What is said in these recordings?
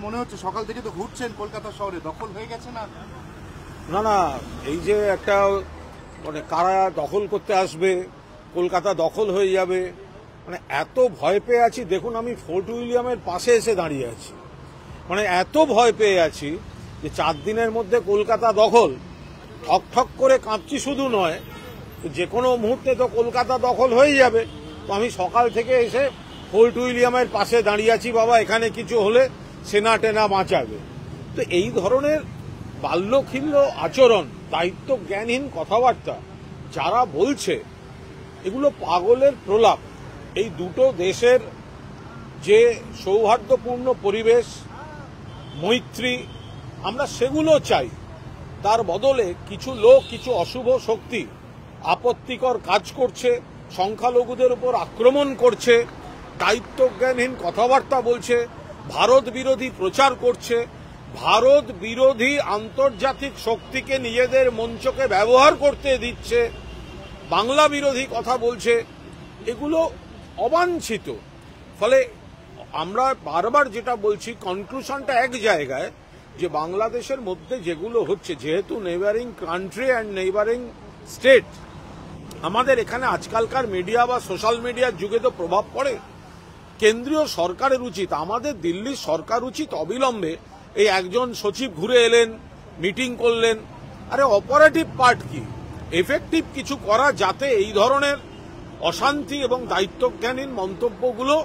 মনে হচ্ছে? সকাল থেকে তো ঘুরছেন কলকাতা শহরে, দখল হয়ে গেছে না? না না, এই যে একটা মানে কারা দখল করতে আসবে, কলকাতা দখল হয়ে যাবে, মানে এত ভয় পেয়ে আছি। দেখুন, আমি ফোর্ট উইলিয়ামের পাশে এসে দাঁড়িয়ে আছি, মানে এত ভয় পেয়ে আছি যে 4 দিনের মধ্যে কলকাতা দখল। ঠক ঠক করে কাঁপছি শুধু নয়, যে কোনো মুহূর্তে তো কলকাতা দখল হয়ে যাবে। তো আমি সকাল থেকে এসে ফোর্ট উইলিয়ামের পাশে দাঁড়িয়ে আছি, বাবা এখানে কিছু হলে সেনা টেনা বাঁচাবে। তো এই ধরনের বাল্যখিল্য আচরণ, দায়িত্ব জ্ঞানহীন কথাবার্তা যারা বলছে, এগুলো পাগলের প্রলাপ। এই দুটো দেশের যে সৌহার্দ্যপূর্ণ পরিবেশ, মৈত্রী, আমরা সেগুলো চাই। তার বদলে কিছু লোক, কিছু অশুভ শক্তি আপত্তিকর কাজ করছে, সংখ্যালঘুদের উপর আক্রমণ করছে, দায়িত্বজ্ঞানহীন কথাবার্তা বলছে, ভারত বিরোধী প্রচার করছে, ভারত বিরোধী আন্তর্জাতিক শক্তিকে নিজেদের মঞ্চকে ব্যবহার করতে দিচ্ছে, বাংলা বিরোধী কথা বলছে। এগুলো অবাঞ্ছিত। ফলে আমরা বারবার যেটা বলছি, কনক্লুশনটা এক জায়গায়, যে বাংলাদেশের মধ্যে যেগুলো হচ্ছে, যেহেতু neighbouring country and neighbouring state, আমাদের এখানে আজকালকার মিডিয়া বা সোশ্যাল মিডিয়ার যুগে তো প্রভাব পড়ে। কেন্দ্রীয় সরকারের উচিত, আমাদের দিল্লির সরকার উচিত অবিলম্বে এই একজন সচিব ঘুরে এলেন, মিটিং করলেন, আরে অপারেটিভ পার্ট কি, এফেক্টিভ কিছু করা, যাতে এই ধরনের অশান্তি এবং দায়িত্বজ্ঞানহীন মন্তব্যগুলো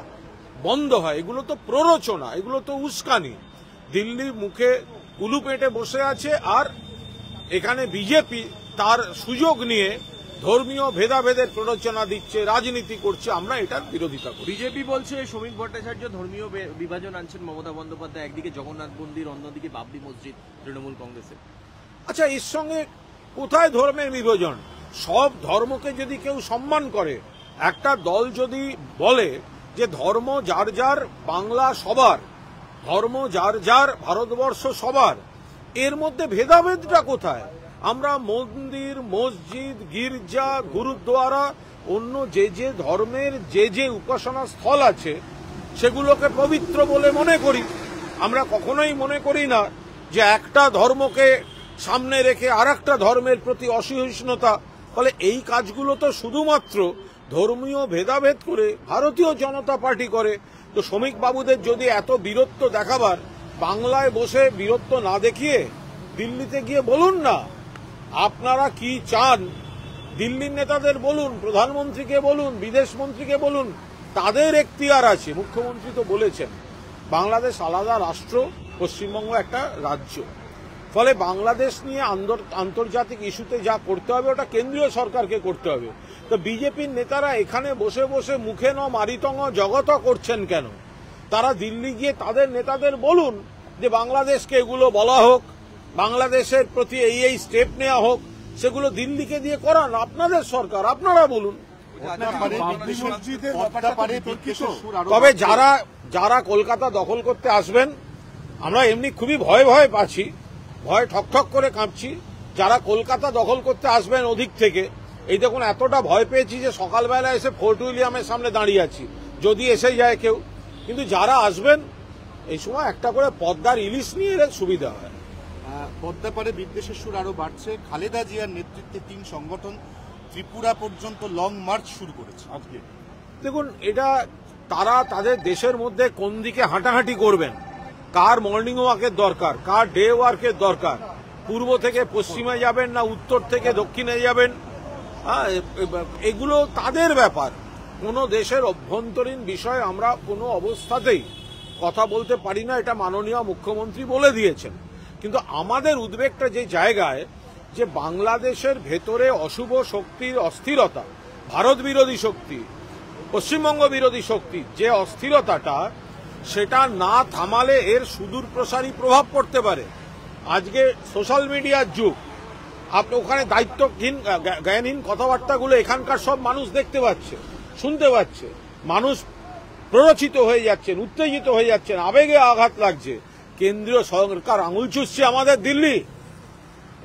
বন্ধ হয়। এগুলো তো প্ররোচনা, এগুলো তো উস্কানি। দিল্লির মুখে কুলু পেটে বসে আছে, আর এখানে বিজেপি তার সুযোগ নিয়ে ধর্মীয় ভেদাভেদের প্ররোচনা দিচ্ছে, রাজনীতি করছে। আমরা এটার বিরোধিতা করি। বিজেপি বলছে শ্রমিক ভট্টাচার্য ধর্মীয় বিভাজন আনছেন মমতা বন্দ্যোপাধ্যায়, একদিকে জগন্নাথ মন্দির, অন্যদিকে বাবরি মসজিদ তৃণমূল কংগ্রেসের। আচ্ছা, এর সঙ্গে কোথায় ধর্মের বিভাজন? সব ধর্মকে যদি কেউ সম্মান করে, একটা দল যদি বলে যে ধর্ম যার যার, বাংলা সবার, ধর্ম যার যার, ভারতবর্ষ সবার, এর মধ্যে ভেদাভেদটা কোথায়? আমরা মন্দির, মসজিদ, গির্জা, গুরুদ্বারা, অন্য যে যে ধর্মের যে যে উপাসনা স্থল আছে, সেগুলোকে পবিত্র বলে মনে করি। আমরা কখনোই মনে করি না যে একটা ধর্মকে সামনে রেখে আর একটা ধর্মের প্রতি অসহিষ্ণুতা। ফলে এই কাজগুলো তো শুধুমাত্র ধর্মীয় ভেদাভেদ করে ভারতীয় জনতা পার্টি করে। তো শ্রমিক বাবুদের যদি এত বীরত্ব দেখাবার, বাংলায় বসে বীরত্ব না দেখিয়ে দিল্লিতে গিয়ে বলুন না আপনারা কি চান। দিল্লির নেতাদের বলুন, প্রধানমন্ত্রীকে বলুন, বিদেশ মন্ত্রীকে বলুন, তাদের এখতিয়ার আছে। মুখ্যমন্ত্রী তো বলেছেন বাংলাদেশ আলাদা রাষ্ট্র, পশ্চিমবঙ্গ একটা রাজ্য। ফলে বাংলাদেশ নিয়ে আন্তর্জাতিক ইস্যুতে যা করতে হবে ওটা কেন্দ্রীয় সরকারকে করতে হবে। তো বিজেপির নেতারা এখানে বসে বসে মুখে ন মারিতঙ্গ জগত করছেন কেন? তারা দিল্লি গিয়ে তাদের নেতাদের বলুন যে বাংলাদেশকে এগুলো বলা হোক, বাংলাদেশের প্রতি এই স্টেপ নেওয়া হোক, সেগুলো দিল্লিকে দিয়ে করান। আপনাদের সরকার, আপনারা বলুন। তবে যারা কলকাতা দখল করতে আসবেন, আমরা এমনি খুবই ভয় ভয় পাচ্ছি, ভয় ঠকঠক করে কাঁপছি। যারা কলকাতা দখল করতে আসবেন ওদিক থেকে, এই দেখুন এতটা ভয় পেয়েছি যে সকালবেলা এসে ফোর্ট উইলিয়ামের সামনে দাঁড়িয়ে আছি, যদি এসে যায় কেউ। কিন্তু যারা আসবেন, এই সময় একটা করে পদ্মার ইলিশ নিয়ে এলে সুবিধা হয়। পদ্মাপাড়ে বিদ্বেষের সুর আরো বাড়ছে। খালেদা জিয়ার নেতৃত্বে 3 সংগঠন ত্রিপুরা পর্যন্ত লং মার্চ শুরু করেছে আজকে। দেখুন, এটা তারা তাদের দেশের মধ্যে কোন দিকে হাঁটাহাঁটি করবেন, কার মর্নিং ওয়াকের দরকার, কার ডে ওয়ার্কের দরকার, পূর্ব থেকে পশ্চিমে যাবেন না উত্তর থেকে দক্ষিণে যাবেন, এগুলো তাদের ব্যাপার। কোন দেশের অভ্যন্তরীণ বিষয়ে আমরা কোনো অবস্থাতেই কথা বলতে পারি না, এটা মাননীয় মুখ্যমন্ত্রী বলে দিয়েছেন। কিন্তু আমাদের উদ্বেগটা যে জায়গায়, যে বাংলাদেশের ভেতরে অশুভ শক্তির অস্থিরতা, ভারত বিরোধী শক্তি, পশ্চিমবঙ্গ বিরোধী শক্তি, যে অস্থিরতাটা, সেটা না থামালে এর সুদূর প্রসারী প্রভাব পড়তে পারে। আজকে সোশ্যাল মিডিয়ার যুগ, আপনি ওখানে দায়িত্বহীন জ্ঞানহীন কথাবার্তাগুলো এখানকার সব মানুষ দেখতে পাচ্ছে, শুনতে পাচ্ছে। মানুষ প্ররোচিত হয়ে যাচ্ছেন, উত্তেজিত হয়ে যাচ্ছেন, আবেগে আঘাত লাগছে। কেন্দ্রীয় সরকার আঙুল চুষছে আমাদের দিল্লি,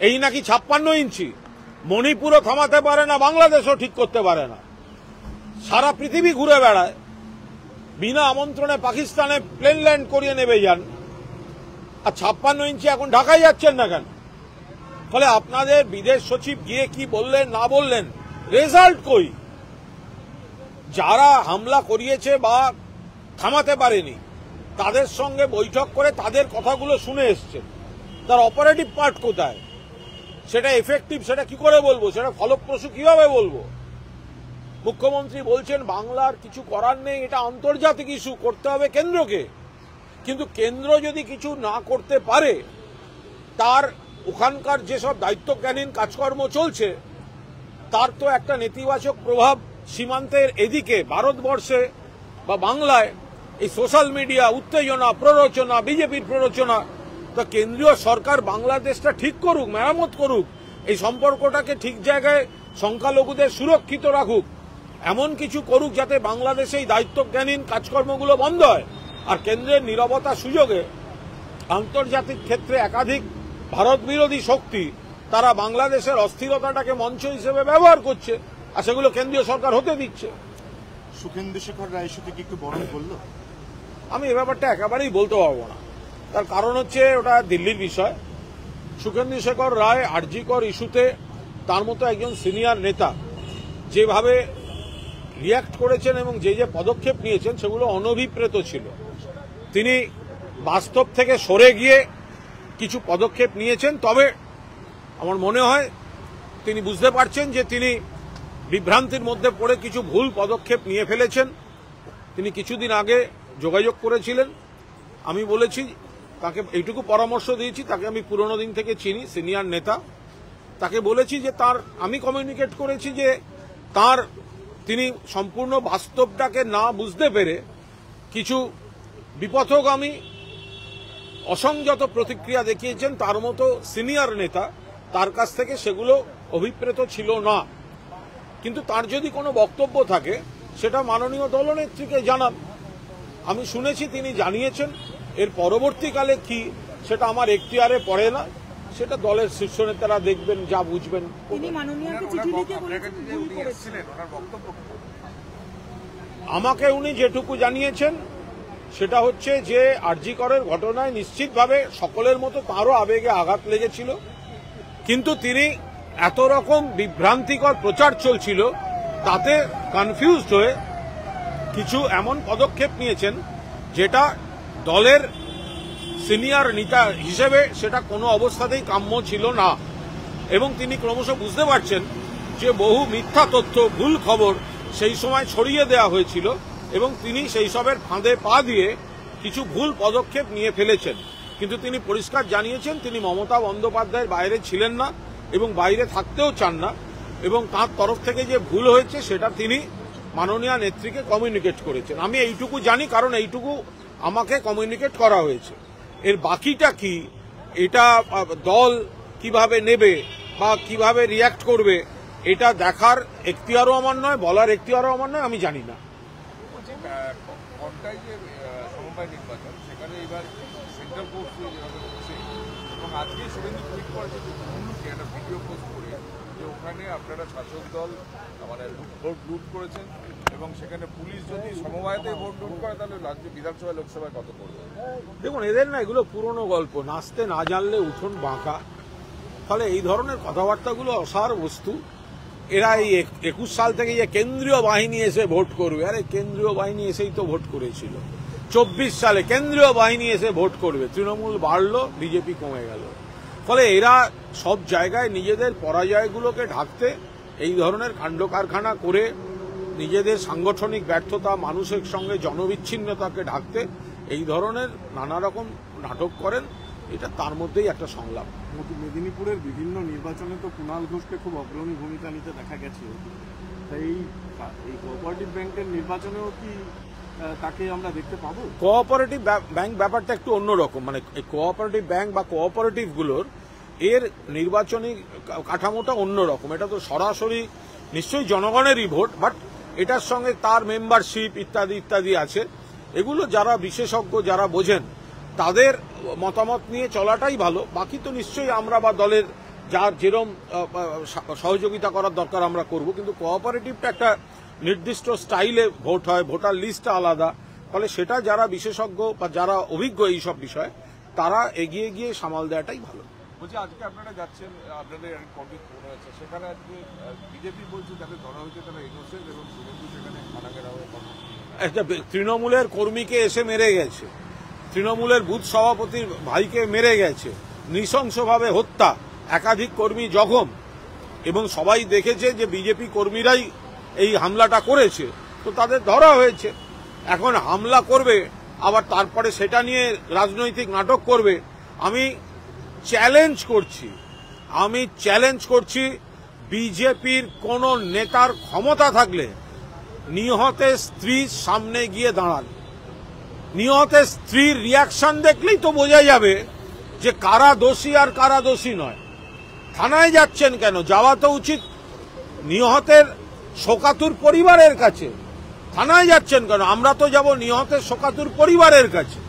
এই নাকি 56 ইঞ্চি, মণিপুরও থামাতে পারে না, বাংলাদেশও ঠিক করতে পারে না। সারা পৃথিবী ঘুরে বেড়ায়, বিনা আমন্ত্রণে পাকিস্তানে প্লেন ল্যান্ড করিয়ে নেবে যান। আর 56 ইঞ্চি এখন ঢাকায় যাচ্ছেন না কেন? ফলে আপনাদের বিদেশ সচিব গিয়ে কি বললেন না বললেন, রেজাল্ট কই? যারা হামলা করিয়েছে বা থামাতে পারেনি তাদের সঙ্গে বৈঠক করে তাদের কথাগুলো শুনে এসছেন, তার অপারেটিভ পার্ট কোথায়? সেটা এফেক্টিভ সেটা কি করে বলবো? সেটা ফলপ্রসূ কিভাবে বলবো? মুখ্যমন্ত্রী বলছেন বাংলার কিছু করার নেই, এটা আন্তর্জাতিক ইস্যু, করতে হবে কেন্দ্রকে। কিন্তু কেন্দ্র যদি কিছু না করতে পারে, তার ওখানকার যেসব দায়িত্বজ্ঞানহীন কাজকর্ম চলছে তার তো একটা নেতিবাচক প্রভাব সীমান্তের এদিকে ভারতবর্ষে বা বাংলায় এই সোশ্যাল মিডিয়া উত্তেজনা, প্ররোচনা, বিজেপির প্ররোচনা। তো কেন্দ্রীয় সরকার বাংলাদেশটা ঠিক করুক, মেরামত করুক, এই সম্পর্কটাকে ঠিক জায়গায় সংখ্যালঘুদের সুরক্ষিত রাখুক, এমন কিছু করুক যাতে বাংলাদেশে এই দায়িত্বজ্ঞানহীন কাজকর্মগুলো বন্ধ হয়। আর কেন্দ্রের নীরবতা সুযোগে আন্তর্জাতিক ক্ষেত্রে একাধিক ভারত বিরোধী শক্তি তারা বাংলাদেশের অস্থিরতাটাকে মঞ্চ হিসেবে ব্যবহার করছে, আর সেগুলো কেন্দ্রীয় সরকার হতে দিচ্ছে। সুখেন্দু শেখর রায় ইস্যুতে কি একটু বরণ করলো? আমি এ ব্যাপারটা একেবারেই বলতে পারবো না। তার কারণ হচ্ছে ওটা দিল্লির বিষয়। সুখেন্দু শেখর রায় আরজিকর ইস্যুতে তার মতো একজন সিনিয়র নেতা যেভাবে রিয়াক্ট করেছেন এবং যে যে পদক্ষেপ নিয়েছেন সেগুলো অনভিপ্রেত ছিল। তিনি বাস্তব থেকে সরে গিয়ে কিছু পদক্ষেপ নিয়েছেন, তবে আমার মনে হয় তিনি বুঝতে পারছেন যে তিনি বিভ্রান্তির মধ্যে পড়ে কিছু ভুল পদক্ষেপ নিয়ে ফেলেছেন। তিনি কিছুদিন আগে যোগাযোগ করেছিলেন, আমি বলেছি তাকে এইটুকু পরামর্শ দিয়েছি, তাকে আমি পুরনো দিন থেকে চিনি, সিনিয়র নেতা। তাকে বলেছি যে আমি কমিউনিকেট করেছি যে তিনি সম্পূর্ণ বাস্তবটাকে না বুঝতে পেরে কিছু বিপথগামী অসংযত প্রতিক্রিয়া দেখিয়েছেন। তার মতো সিনিয়র নেতা, তার কাছ থেকে সেগুলো অভিপ্রেত ছিল না। কিন্তু তার যদি কোনো বক্তব্য থাকে সেটা মাননীয় দলনেত্রীকে জানান। আমি শুনেছি তিনি জানিয়েছেন, এর পরবর্তীকালে কি সেটা আমার এখতিয়ারে পড়ে না, সেটা দলের শীর্ষ নেতারা দেখবেন, যা বুঝবেন। আমাকে উনি যেটুকু জানিয়েছেন সেটা হচ্ছে যে আরজিকরের ঘটনায় নিশ্চিতভাবে সকলের মতো তারও আবেগে আঘাত লেগেছিল, কিন্তু তিনি এত রকম বিভ্রান্তিকর প্রচার চলছিল তাতে কনফিউজড হয়ে কিছু এমন পদক্ষেপ নিয়েছেন যেটা দলের সিনিয়র নেতা হিসেবে সেটা কোনো অবস্থাতেই কাম্য ছিল না। এবং তিনি ক্রমশ বুঝতে পারছেন যে বহু মিথ্যা তথ্য, ভুল খবর সেই সময় ছড়িয়ে দেওয়া হয়েছিল এবং তিনি সেই সবের ফাঁদে পা দিয়ে কিছু ভুল পদক্ষেপ নিয়ে ফেলেছেন। কিন্তু তিনি পরিষ্কার জানিয়েছেন তিনি মমতা বন্দ্যোপাধ্যায়ের বাইরে ছিলেন না এবং বাইরে থাকতেও চান না, এবং তার তরফ থেকে যে ভুল হয়েছে সেটা তিনি মাননীয় নেত্রীকে কমিউনিকেট করেছেন। আমি এইটুকু জানি, কারণ এইটুকু আমাকে কমিউনিকেট করা হয়েছে। এর বাকিটা কি, এটা দল কিভাবে নেবে বা কিভাবে রিয়াক্ট করবে, এটা দেখার এখতিয়ারও আমার নয়, বলার এখতিয়ারও আমার নয়, আমি জানি না। সমবায় নির্বাচন সেখানে এবার সেন্ট্রাল পোস্ট যেভাবে হচ্ছে, এবং আজকে শুভেন্দু টুইট করেছে একটা ভিডিও পোস্ট করে যে ওখানে আপনারা শাসক দল মানে ভোট লুট করেছেন, এবং সেখানে পুলিশ যদি সমবায়তে ভোট লুট করে তাহলে রাজ্য বিধানসভা লোকসভায় কত করবে? দেখুন, এদের না এগুলো পুরনো গল্প, নাচতে না জানলে উঠোন বাঁকা। ফলে এই ধরনের কথাবার্তাগুলো অসার বস্তু। এরা এই 21 সাল থেকে যে কেন্দ্রীয় বাহিনী এসে ভোট করবে, আরে কেন্দ্রীয় বাহিনী এসেই তো ভোট করেছিল। 24 সালে কেন্দ্রীয় বাহিনী এসে ভোট করবে, তৃণমূল বাড়লো, বিজেপি কমে গেল। ফলে এরা সব জায়গায় নিজেদের পরাজয়গুলোকে ঢাকতে এই ধরনের কাণ্ড কারখানা করে নিজেদের সাংগঠনিক ব্যর্থতা, মানুষের সঙ্গে জনবিচ্ছিন্নতাকে ঢাকতে এই ধরনের নানা রকম নাটক করেন। এটা তার মধ্যেই একটা সংলাপ। মেদিনীপুরের বিভিন্ন নির্বাচনে তো কুণাল ঘোষকে খুব অগ্রণী ভূমিকা নিতে দেখা গেছে, তাই এই কোঅপারেটিভ ব্যাংকের নির্বাচনেও কি তাকে আমরা দেখতে পাবো? কোঅপারেটিভ ব্যাংক ব্যাপারটা একটু অন্যরকম, মানে এই কোঅপারেটিভ ব্যাংক বা কোঅপারেটিভগুলোর এর নির্বাচনী কাঠামোটা অন্যরকম। এটা তো সরাসরি নিশ্চয়ই জনগণেরই ভোট, বাট এটার সঙ্গে তার মেম্বারশিপ ইত্যাদি ইত্যাদি আছে। এগুলো যারা বিশেষজ্ঞ, যারা বোঝেন, তাদের মতামত নিয়ে চলাটাই ভালো। বাকি তো নিশ্চয়ই আমরা বা দলের যার যেরকম সহযোগিতা করার দরকার আমরা করব, কিন্তু কোঅপারেটিভটা একটা নির্দিষ্ট স্টাইলে ভোট হয়, ভোটার লিস্টটা আলাদা। ফলে সেটা যারা বিশেষজ্ঞ বা যারা অভিজ্ঞ এই সব বিষয়ে তারা এগিয়ে গিয়ে সামাল দেওয়াটাই ভালো। বলছি আজকে আপনারা যাচ্ছেন, আপনাদের কমিটি ফোন হয়েছে, সেখানে আজকে বিজেপি বলছে যাদের ধরা হয়েছে তারা ইনোসেন্ট এবং শুভেন্দু সেখানে খানা ঘেরাও একটা তৃণমূলের কর্মীকে এসে মেরে গেছে, তৃণমূলের বুথ সভাপতির ভাইকে মেরে গেছে, নৃশংসভাবে হত্যা, একাধিক কর্মী জখম, এবং সবাই দেখেছে যে বিজেপি কর্মীরাই এই হামলাটা করেছে, তো তাদের ধরা হয়েছে। এখন হামলা করবে আবার তারপরে সেটা নিয়ে রাজনৈতিক নাটক করবে। আমি চ্যালেঞ্জ করছি বিজেপির কোন নেতার ক্ষমতা থাকলে নিহতের স্ত্রীর সামনে গিয়ে দাঁড়ান। নিহতের স্ত্রীর রিয়াকশন দেখলেই তো বোঝা যাবে যে কারা দোষী আর কারা দোষী নয়। থানায় যাচ্ছেন কেন? যাওয়া তো উচিত নিহতের শোকাতুর পরিবারের কাছে। থানায় যাচ্ছেন কেন? আমরা তো যাব নিহতের শোকাতুর পরিবারের কাছে।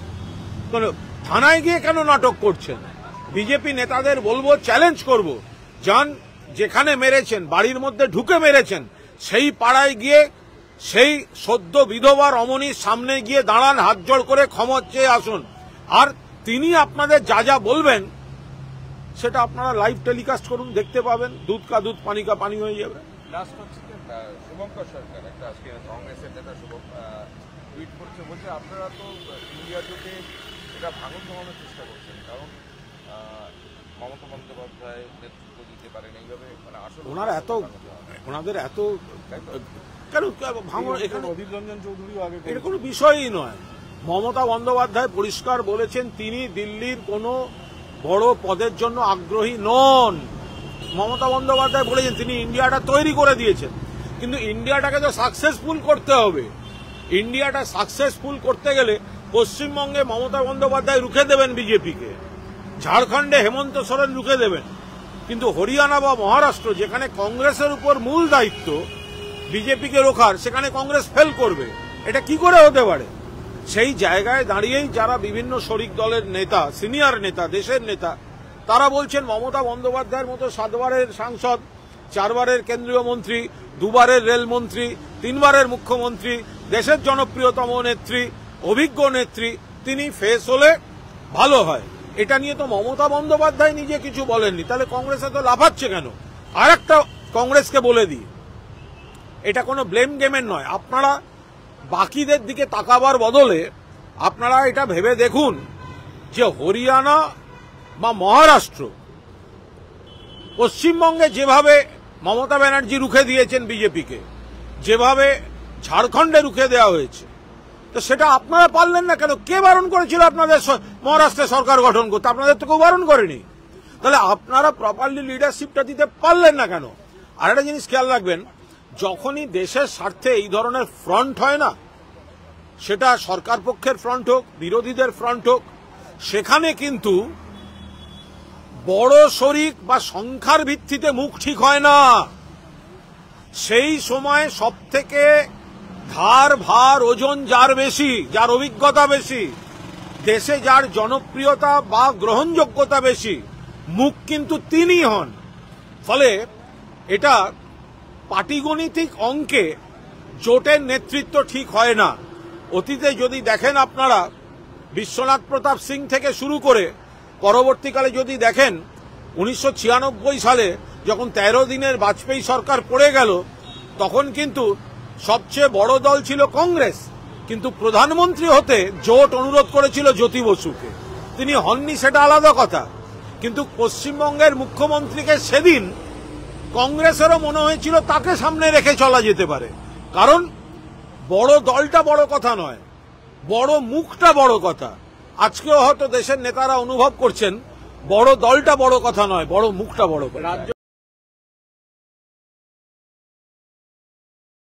থানায় গিয়ে কেন নাটক করছেন? বিজেপি নেতাদের বলবো, চ্যালেঞ্জ করব, যান যেখানে মেরেছেন, বাড়ির মধ্যে ঢুকে মেরেছেন, সেই পাড়ায় গিয়ে সেই সদ্য বিধবা রমণীর সামনে গিয়ে দাঁড়ান, হাত জোড় করে ক্ষমা চেয়ে আসুন। আর তিনি আপনাদের যা যা বলবেন সেটা আপনারা লাইভ টেলিকাস্ট করুন, দেখতে পাবেন। দুধ কা দুধ, পানি কা পানি হয়ে যাবে। লাস্ট হচ্ছে শুভঙ্কর সরকার একটা আজকে কংগ্রেসের নেতা শুভম টুইট করছে, বলছে আপনারা তো ইন্ডিয়া জোটে এটা ভাঙন ধরানোর চেষ্টা করছেন, কারণ মমতা বন্দ্যোপাধ্যায় নেতৃত্ব দিতে পারেন এইভাবে, মানে আসলে ওনাদের এত কেন ভাঙন? এখানে অধীর রঞ্জন চৌধুরীও আগে এটা কোনো বিষয়ই নয়। মমতা বন্দ্যোপাধ্যায় পরিষ্কার বলেছেন তিনি দিল্লির কোনো বড় পদের জন্য আগ্রহী নন। মমতা বন্দ্যোপাধ্যায় বলেছেন তিনি ইন্ডিয়াটা তৈরি করে দিয়েছেন, কিন্তু ইন্ডিয়াটাকে তো সাকসেসফুল করতে হবে। ইন্ডিয়াটা সাকসেসফুল করতে গেলে পশ্চিমবঙ্গে মমতা বন্দ্যোপাধ্যায় রুখে দেবেন বিজেপিকে, ঝাড়খণ্ডে হেমন্ত সোরেন রুখে দেবেন, কিন্তু হরিয়ানা বা মহারাষ্ট্র যেখানে কংগ্রেসের উপর মূল দায়িত্ব বিজেপিকে রোখার, সেখানে কংগ্রেস ফেল করবে। এটা কি করে হতে পারে? সেই জায়গায় দাঁড়িয়েই যারা বিভিন্ন শরিক দলের নেতা, সিনিয়র নেতা, দেশের নেতা, তারা বলছেন মমতা বন্দ্যোপাধ্যায়ের মতো 7 বারের সাংসদ, 4 বারের কেন্দ্রীয় মন্ত্রী, 2 বারের রেলমন্ত্রী, 3 বারের মুখ্যমন্ত্রী, দেশের জনপ্রিয়তম নেত্রী, অভিজ্ঞ নেত্রী, তিনি ফেস হলে ভালো হয়। এটা নিয়ে তো মমতা বন্দ্যোপাধ্যায় নিজে কিছু বলেননি, তাহলে কংগ্রেসে তো লাফাচ্ছে কেন? আর একটা কংগ্রেসকে বলে দিই, এটা কোনো ব্লেম গেমের নয়। আপনারা বাকিদের দিকে তাকাবার বদলে আপনারা এটা ভেবে দেখুন যে হরিয়ানা বা মহারাষ্ট্র, পশ্চিমবঙ্গে যেভাবে মমতা ব্যানার্জি রুখে দিয়েছেন বিজেপিকে, যেভাবে ঝাড়খণ্ডে রুখে দেওয়া হয়েছে, তো সেটা আপনারা পারলেন না কেন? কে বারণ করেছিল আপনাদের মহারাষ্ট্রে সরকার গঠন করতে? আপনাদের তো কেউ বারণ করেনি। তাহলে আপনারা প্রপারলি লিডারশিপটা দিতে পারলেন না কেন? আর একটা জিনিস খেয়াল রাখবেন, যখনই দেশের স্বার্থে এই ধরনের ফ্রন্ট হয় না, সেটা সরকার পক্ষের ফ্রন্ট হোক, বিরোধীদের ফ্রন্ট হোক, সেখানে কিন্তু বড় শরিক বা সংখ্যার ভিত্তিতে মুখ ঠিক হয় না। সেই সময় সব থেকে ধার ভার ওজন যার বেশি, যার অভিজ্ঞতা বেশি, দেশে যার জনপ্রিয়তা বা গ্রহণযোগ্যতা বেশি, মুখ কিন্তু তিনি হন। ফলে এটা পাটিগণিতিক অঙ্কে জোটের নেতৃত্ব ঠিক হয় না। অতীতে যদি দেখেন আপনারা, বিশ্বনাথ প্রতাপ সিং থেকে শুরু করে পরবর্তীকালে যদি দেখেন 1996 সালে যখন 13 দিনের বাজপেয়ী সরকার পড়ে গেল, তখন কিন্তু সবচেয়ে বড় দল ছিল কংগ্রেস, কিন্তু প্রধানমন্ত্রী হতে জোট অনুরোধ করেছিল জ্যোতি বসুকে। তিনি হননি, সেটা আলাদা কথা, কিন্তু পশ্চিমবঙ্গের মুখ্যমন্ত্রীকে সেদিন কংগ্রেসেরও মনে হয়েছিল তাকে সামনে রেখে চলা যেতে পারে। কারণ বড় দলটা বড় কথা নয়, বড় মুখটা বড় কথা। আজকেও হয়তো দেশের নেতারা অনুভব করছেন বড় দলটা বড় কথা নয়, বড় মুখটা বড় কথা।